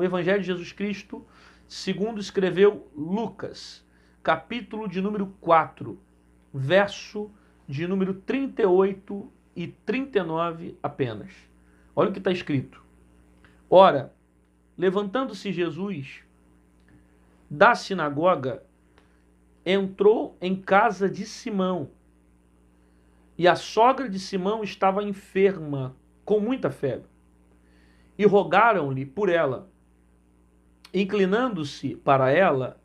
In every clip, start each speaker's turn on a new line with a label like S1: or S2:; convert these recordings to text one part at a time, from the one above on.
S1: Evangelho de Jesus Cristo, segundo escreveu Lucas, capítulo de número 4, verso de número 38 e 39 apenas. Olha o que está escrito. Ora, levantando-se Jesus da sinagoga, entrou em casa de Simão, e a sogra de Simão estava enferma, com muita febre. E rogaram-lhe por ela. Inclinando-se para ela,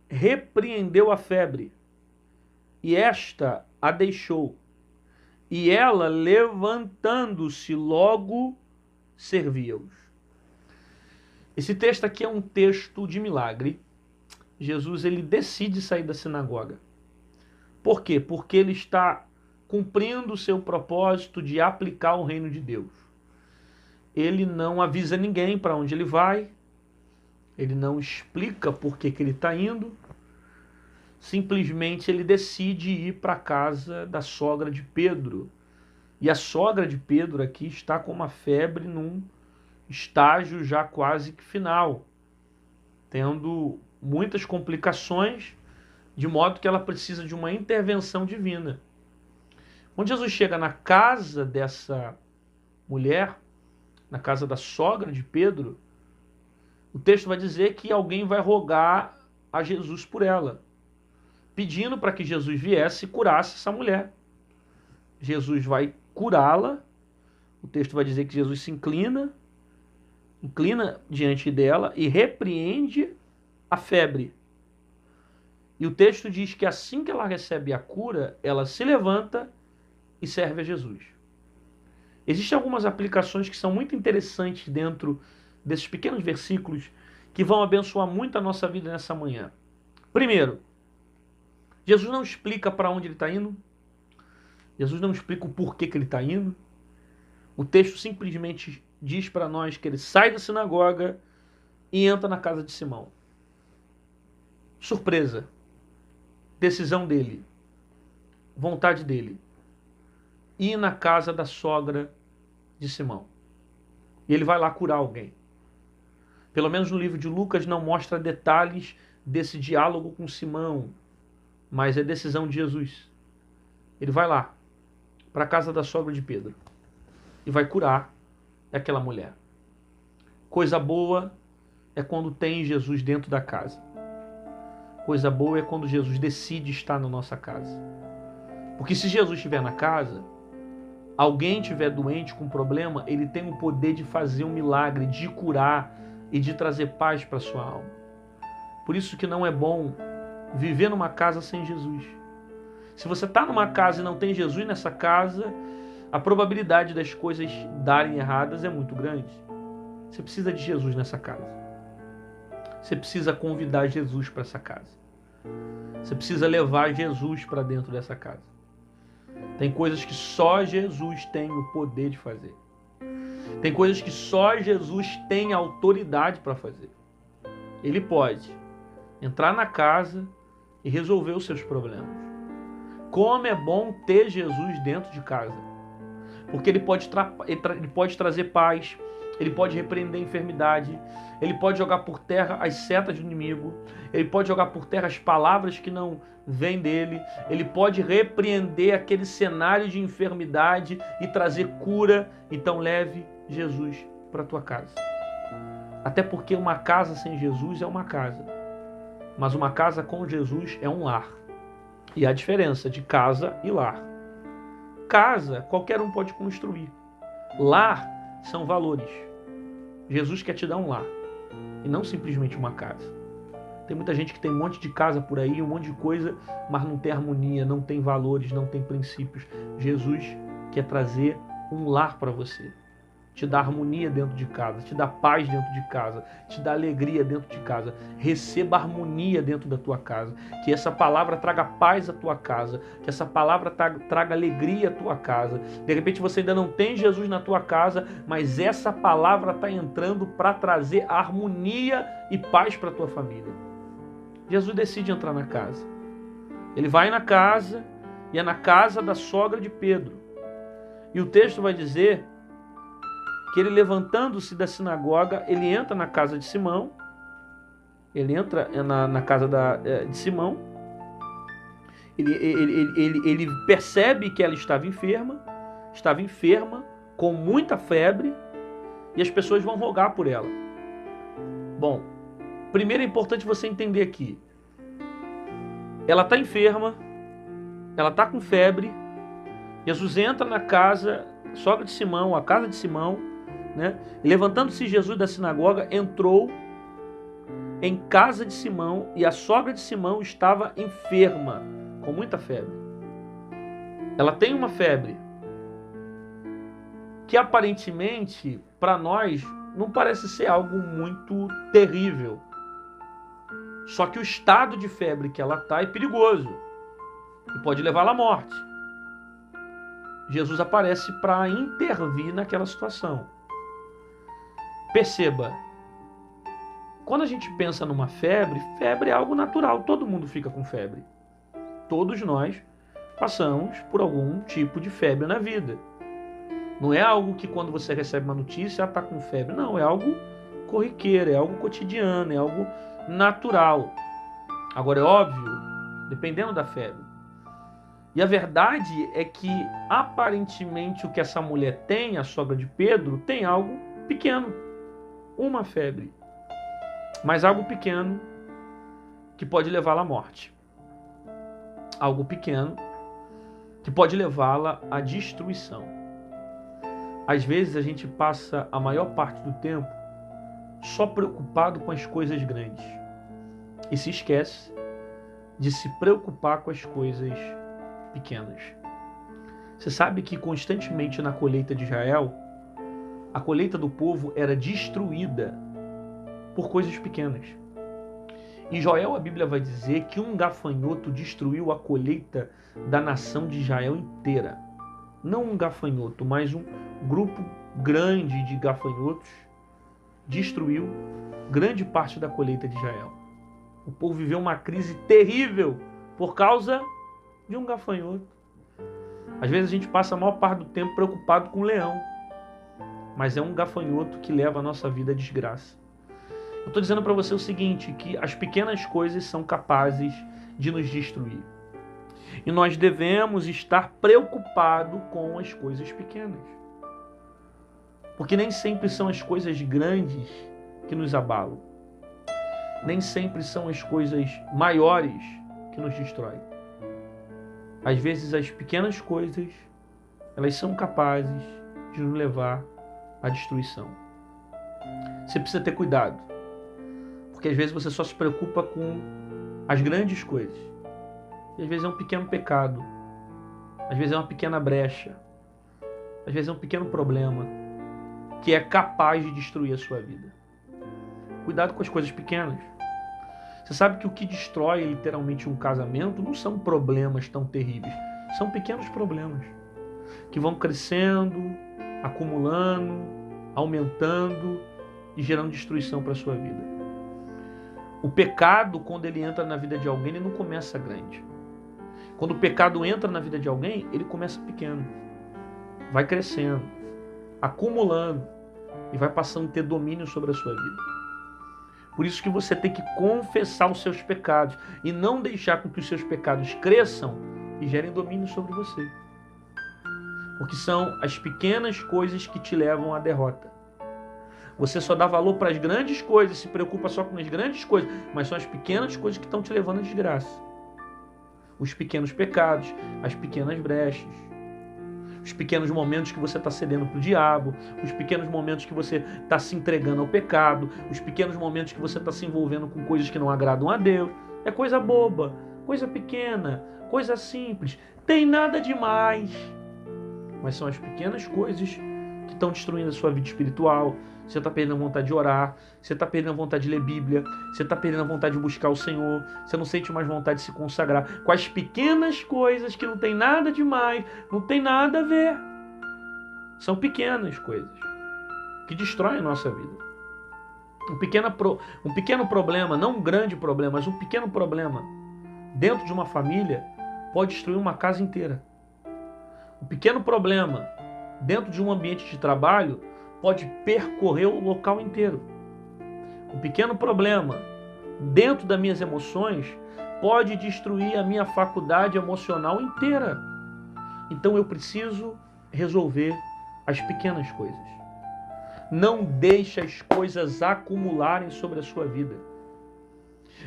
S1: repreendeu a febre, e esta a deixou. E ela, levantando-se, logo servia-os. Esse texto aqui é um texto de milagre. Jesus, ele decide sair da sinagoga. Por quê? Porque ele está cumprindo o seu propósito de aplicar o reino de Deus. Ele não avisa ninguém para onde ele vai. Ele não explica por que ele está indo. Simplesmente ele decide ir para a casa da sogra de Pedro. E a sogra de Pedro aqui está com uma febre num estágio já quase que final, tendo muitas complicações, de modo que ela precisa de uma intervenção divina. Quando Jesus chega na casa dessa mulher, na casa da sogra de Pedro, o texto vai dizer que alguém vai rogar a Jesus por ela, pedindo para que Jesus viesse e curasse essa mulher. Jesus vai curá-la. O texto vai dizer que Jesus se inclina diante dela e repreende a febre. E o texto diz que assim que ela recebe a cura, ela se levanta e serve a Jesus. Existem algumas aplicações que são muito interessantes dentro desses pequenos versículos que vão abençoar muito a nossa vida nessa manhã. Primeiro, Jesus não explica para onde ele está indo. Jesus não explica o porquê que ele está indo. O texto simplesmente diz para nós que ele sai da sinagoga e entra na casa de Simão. Surpresa. Decisão dele. Vontade dele. Ir na casa da sogra de Simão. E ele vai lá curar alguém. Pelo menos no livro de Lucas não mostra detalhes desse diálogo com Simão, mas é decisão de Jesus. Ele vai lá, para a casa da sogra de Pedro, e vai curar aquela mulher. Coisa boa é quando tem Jesus dentro da casa. Coisa boa é quando Jesus decide estar na nossa casa. Porque se Jesus estiver na casa, alguém estiver doente com problema, ele tem o poder de fazer um milagre, de curar e de trazer paz para a sua alma. Por isso que não é bom viver numa casa sem Jesus. Se você está numa casa e não tem Jesus nessa casa, a probabilidade das coisas darem erradas é muito grande. Você precisa de Jesus nessa casa. Você precisa convidar Jesus para essa casa. Você precisa levar Jesus para dentro dessa casa. Tem coisas que só Jesus tem o poder de fazer. Tem coisas que só Jesus tem autoridade para fazer. Ele pode entrar na casa e resolver os seus problemas. Como é bom ter Jesus dentro de casa. Porque ele pode trazer paz, ele pode repreender a enfermidade, ele pode jogar por terra as setas do inimigo, ele pode jogar por terra as palavras que não vêm dele, ele pode repreender aquele cenário de enfermidade e trazer cura. Então leve Jesus para a tua casa. Até porque uma casa sem Jesus é uma casa, mas uma casa com Jesus é um lar. E há diferença de casa e lar. Casa, qualquer um pode construir. Lar são valores. Jesus quer te dar um lar e não simplesmente uma casa. Tem muita gente que tem um monte de casa por aí, um monte de coisa, mas não tem harmonia, não tem valores, não tem princípios. Jesus quer trazer um lar para você. Te dá harmonia dentro de casa, te dá paz dentro de casa, te dá alegria dentro de casa. Receba harmonia dentro da tua casa. Que essa palavra traga paz à tua casa, que essa palavra traga alegria à tua casa. De repente você ainda não tem Jesus na tua casa, mas essa palavra está entrando para trazer harmonia e paz para a tua família. Jesus decide entrar na casa. Ele vai na casa, e é na casa da sogra de Pedro. E o texto vai dizer que ele, levantando-se da sinagoga, ele entra na casa de Simão, ele entra na casa de Simão, ele percebe que ela estava enferma com muita febre, e as pessoas vão rogar por ela. Bom, primeiro é importante você entender aqui, ela está enferma, ela está com febre, Jesus entra na casa, sogra de Simão, a casa de Simão, né? E levantando-se Jesus da sinagoga, entrou em casa de Simão, e a sogra de Simão estava enferma, com muita febre. Ela tem uma febre que aparentemente, para nós, não parece ser algo muito terrível. Só que o estado de febre que ela está é perigoso e pode levá-la à morte. Jesus aparece para intervir naquela situação. Perceba, quando a gente pensa numa febre, febre é algo natural, todo mundo fica com febre. Todos nós passamos por algum tipo de febre na vida. Não é algo que quando você recebe uma notícia, está com febre. Não, é algo corriqueiro, é algo cotidiano, é algo natural. Agora é óbvio, dependendo da febre. E a verdade é que aparentemente o que essa mulher tem, a sogra de Pedro, tem algo pequeno. Uma febre. Mas algo pequeno que pode levá-la à morte. Algo pequeno que pode levá-la à destruição. Às vezes a gente passa a maior parte do tempo só preocupado com as coisas grandes e se esquece de se preocupar com as coisas pequenas. Você sabe que constantemente na colheita de Israel, a colheita do povo era destruída por coisas pequenas. Em Joel, a Bíblia vai dizer que um gafanhoto destruiu a colheita da nação de Israel inteira. Não um gafanhoto, mas um grupo grande de gafanhotos destruiu grande parte da colheita de Israel. O povo viveu uma crise terrível por causa de um gafanhoto. Às vezes a gente passa a maior parte do tempo preocupado com o leão, mas é um gafanhoto que leva a nossa vida à desgraça. Eu estou dizendo para você o seguinte, que as pequenas coisas são capazes de nos destruir. E nós devemos estar preocupados com as coisas pequenas. Porque nem sempre são as coisas grandes que nos abalam. Nem sempre são as coisas maiores que nos destroem. Às vezes as pequenas coisas, elas são capazes de nos levar à destruição. Você precisa ter cuidado. Porque às vezes você só se preocupa com as grandes coisas. E às vezes é um pequeno pecado. Às vezes é uma pequena brecha. Às vezes é um pequeno problema que é capaz de destruir a sua vida. Cuidado com as coisas pequenas. Você sabe que o que destrói literalmente um casamento não são problemas tão terríveis. São pequenos problemas que vão crescendo, acumulando, aumentando e gerando destruição para a sua vida. O pecado, quando ele entra na vida de alguém, ele não começa grande. Quando o pecado entra na vida de alguém, ele começa pequeno. Vai crescendo, acumulando e vai passando a ter domínio sobre a sua vida. Por isso que você tem que confessar os seus pecados e não deixar com que os seus pecados cresçam e gerem domínio sobre você. Porque são as pequenas coisas que te levam à derrota. Você só dá valor para as grandes coisas, se preocupa só com as grandes coisas, mas são as pequenas coisas que estão te levando à desgraça. Os pequenos pecados, as pequenas brechas, os pequenos momentos que você está cedendo para o diabo, os pequenos momentos que você está se entregando ao pecado, os pequenos momentos que você está se envolvendo com coisas que não agradam a Deus. É coisa boba, coisa pequena, coisa simples, tem nada demais. Mas são as pequenas coisas que estão destruindo a sua vida espiritual. Você está perdendo a vontade de orar, você está perdendo a vontade de ler Bíblia, você está perdendo a vontade de buscar o Senhor, você não sente mais vontade de se consagrar com as pequenas coisas que não tem nada demais, não tem nada a ver. São pequenas coisas que destroem a nossa vida. Um pequeno problema, não um grande problema, mas um pequeno problema dentro de uma família pode destruir uma casa inteira. Um pequeno problema dentro de um ambiente de trabalho pode percorrer o local inteiro. Um pequeno problema dentro das minhas emoções pode destruir a minha faculdade emocional inteira. Então eu preciso resolver as pequenas coisas. Não deixe as coisas acumularem sobre a sua vida.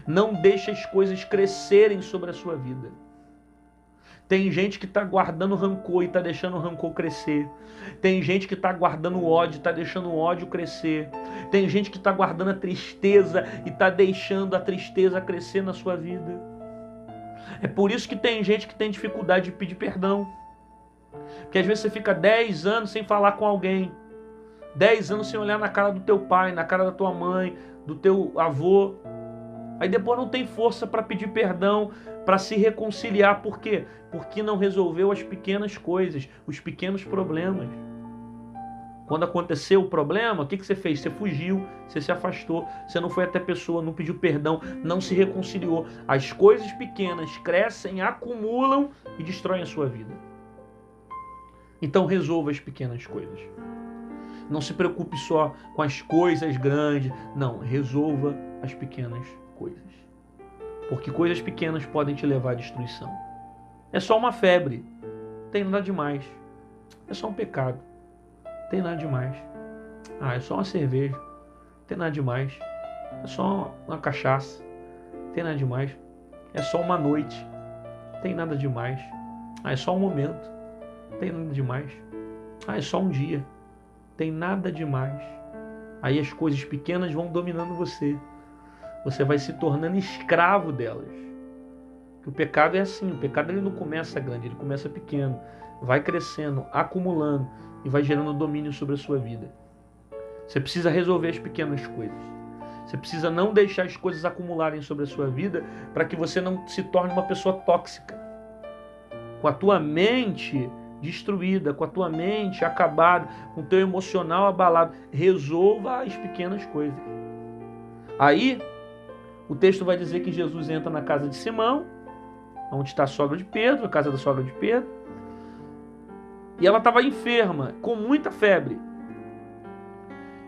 S1: Não deixe as coisas crescerem sobre a sua vida. Tem gente que está guardando rancor e está deixando o rancor crescer. Tem gente que está guardando ódio e está deixando o ódio crescer. Tem gente que está guardando a tristeza e está deixando a tristeza crescer na sua vida. É por isso que tem gente que tem dificuldade de pedir perdão. Porque às vezes você fica 10 anos sem falar com alguém. 10 anos sem olhar na cara do teu pai, na cara da tua mãe, do teu avô. Aí depois não tem força para pedir perdão, para se reconciliar. Por quê? Porque não resolveu as pequenas coisas, os pequenos problemas. Quando aconteceu o problema, o que você fez? Você fugiu, você se afastou, você não foi até a pessoa, não pediu perdão, não se reconciliou. As coisas pequenas crescem, acumulam e destroem a sua vida. Então resolva as pequenas coisas. Não se preocupe só com as coisas grandes. Não, resolva as pequenas coisas. Porque coisas pequenas podem te levar à destruição. É só uma febre. Tem nada demais. É só um pecado. Tem nada demais. É só uma cerveja. Tem nada demais. É só uma cachaça. Tem nada demais. É só uma noite. Tem nada demais. É só um momento. Tem nada demais. É só um dia. Tem nada demais. Aí as coisas pequenas vão dominando você. Você vai se tornando escravo delas. O pecado é assim. O pecado ele não começa grande, ele começa pequeno. Vai crescendo, acumulando e vai gerando domínio sobre a sua vida. Você precisa resolver as pequenas coisas. Você precisa não deixar as coisas acumularem sobre a sua vida para que você não se torne uma pessoa tóxica. Com a tua mente destruída, com a tua mente acabada, com o teu emocional abalado. Resolva as pequenas coisas. Aí, o texto vai dizer que Jesus entra na casa de Simão, onde está a sogra de Pedro, a casa da sogra de Pedro. E ela estava enferma, com muita febre.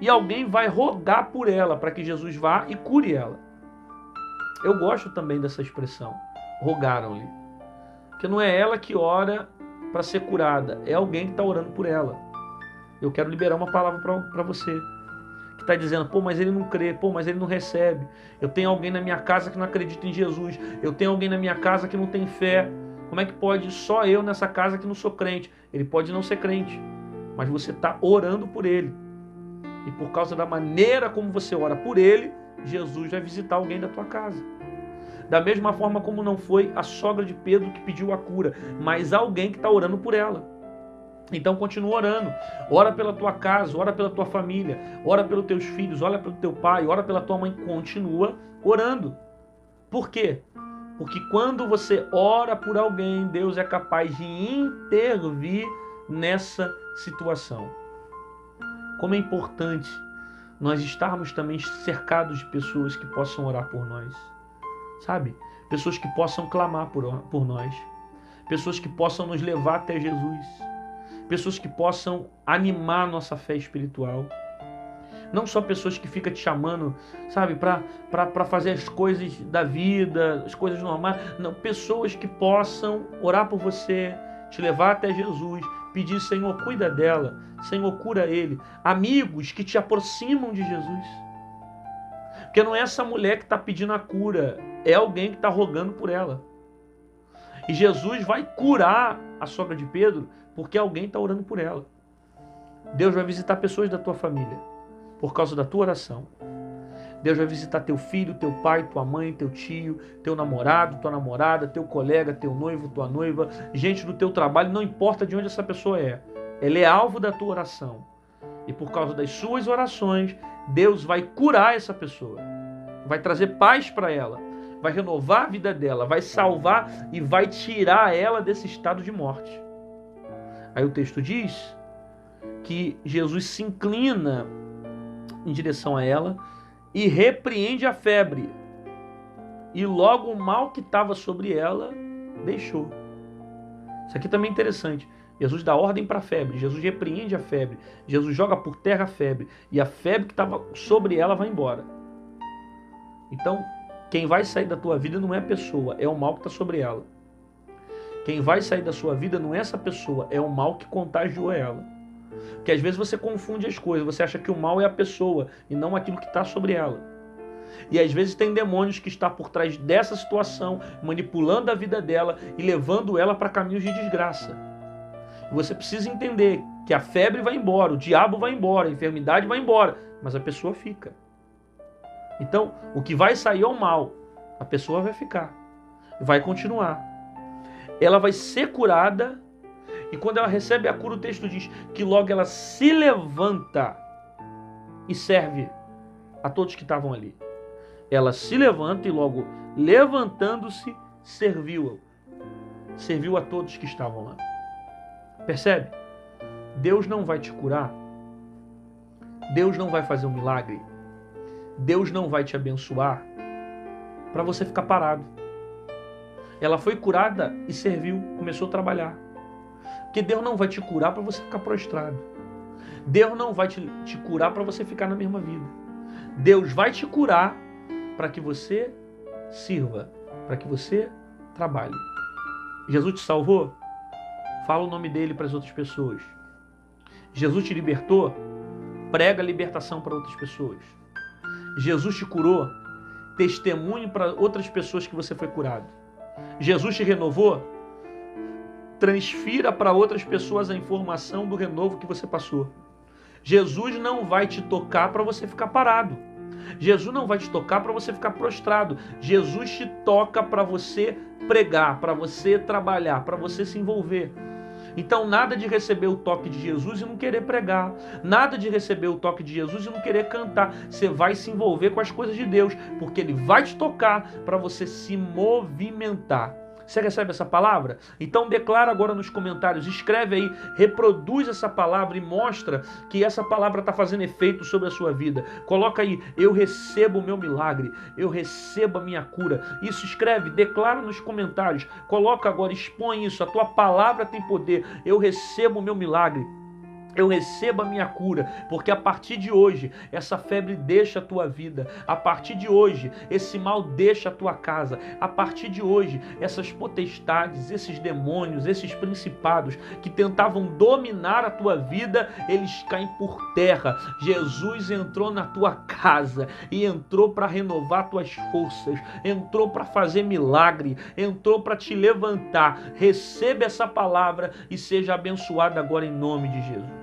S1: E alguém vai rogar por ela, para que Jesus vá e cure ela. Eu gosto também dessa expressão, rogaram-lhe. Porque não é ela que ora para ser curada, é alguém que está orando por ela. Eu quero liberar uma palavra para você, que está dizendo, mas ele não crê, mas ele não recebe. Eu tenho alguém na minha casa que não acredita em Jesus. Eu tenho alguém na minha casa que não tem fé. Como é que pode só eu nessa casa que não sou crente? Ele pode não ser crente, mas você está orando por ele. E por causa da maneira como você ora por ele, Jesus vai visitar alguém da tua casa. Da mesma forma como não foi a sogra de Pedro que pediu a cura, mas alguém que está orando por ela. Então continua orando. Ora pela tua casa, ora pela tua família, ora pelos teus filhos, ora pelo teu pai, ora pela tua mãe. Continua orando. Por quê? Porque quando você ora por alguém, Deus é capaz de intervir nessa situação. Como é importante nós estarmos também cercados de pessoas que possam orar por nós. Sabe? Pessoas que possam clamar por nós. Pessoas que possam nos levar até Jesus. Pessoas que possam animar nossa fé espiritual. Não só pessoas que ficam te chamando, sabe, para fazer as coisas da vida, as coisas normais. Não, pessoas que possam orar por você, te levar até Jesus, pedir, Senhor, cuida dela, Senhor, cura ele. Amigos que te aproximam de Jesus. Porque não é essa mulher que está pedindo a cura, é alguém que está rogando por ela. E Jesus vai curar a sogra de Pedro porque alguém está orando por ela. Deus vai visitar pessoas da tua família por causa da tua oração. Deus vai visitar teu filho, teu pai, tua mãe, teu tio, teu namorado, tua namorada, teu colega, teu noivo, tua noiva, gente do teu trabalho, não importa de onde essa pessoa é. Ela é alvo da tua oração. E por causa das suas orações, Deus vai curar essa pessoa. Vai trazer paz para ela. Vai renovar a vida dela. Vai salvar e vai tirar ela desse estado de morte. Aí o texto diz que Jesus se inclina em direção a ela e repreende a febre. E logo o mal que estava sobre ela deixou. Isso aqui também é interessante. Jesus dá ordem para a febre, Jesus repreende a febre, Jesus joga por terra a febre, e a febre que estava sobre ela vai embora. Então, quem vai sair da tua vida não é a pessoa, é o mal que está sobre ela. Quem vai sair da sua vida não é essa pessoa, é o mal que contagiou ela. Porque às vezes você confunde as coisas, você acha que o mal é a pessoa e não aquilo que está sobre ela. E às vezes tem demônios que estão por trás dessa situação, manipulando a vida dela e levando ela para caminhos de desgraça. E você precisa entender que a febre vai embora, o diabo vai embora, a enfermidade vai embora, mas a pessoa fica. Então, o que vai sair é o mal, a pessoa vai ficar, vai continuar. Ela vai ser curada, e quando ela recebe a cura, o texto diz que logo ela se levanta e serve a todos que estavam ali. Ela se levanta e logo, levantando-se, serviu a todos que estavam lá. Percebe? Deus não vai te curar, Deus não vai fazer um milagre, Deus não vai te abençoar para você ficar parado. Ela foi curada e serviu, começou a trabalhar. Porque Deus não vai te curar para você ficar prostrado. Deus não vai te curar para você ficar na mesma vida. Deus vai te curar para que você sirva, para que você trabalhe. Jesus te salvou? Fala o nome dele para as outras pessoas. Jesus te libertou? Prega a libertação para outras pessoas. Jesus te curou? Testemunhe para outras pessoas que você foi curado. Jesus te renovou? Transfira para outras pessoas a informação do renovo que você passou. Jesus não vai te tocar para você ficar parado. Jesus não vai te tocar para você ficar prostrado. Jesus te toca para você pregar, para você trabalhar, para você se envolver. Então nada de receber o toque de Jesus e não querer pregar. Nada de receber o toque de Jesus e não querer cantar. Você vai se envolver com as coisas de Deus, porque Ele vai te tocar para você se movimentar. Você recebe essa palavra? Então declara agora nos comentários, escreve aí, reproduz essa palavra e mostra que essa palavra está fazendo efeito sobre a sua vida. Coloca aí, eu recebo o meu milagre, eu recebo a minha cura. Isso escreve, declara nos comentários, coloca agora, expõe isso, a tua palavra tem poder, eu recebo o meu milagre. Eu recebo a minha cura, porque a partir de hoje, essa febre deixa a tua vida. A partir de hoje, esse mal deixa a tua casa. A partir de hoje, essas potestades, esses demônios, esses principados que tentavam dominar a tua vida, eles caem por terra. Jesus entrou na tua casa e entrou para renovar tuas forças, entrou para fazer milagre, entrou para te levantar. Receba essa palavra e seja abençoado agora em nome de Jesus.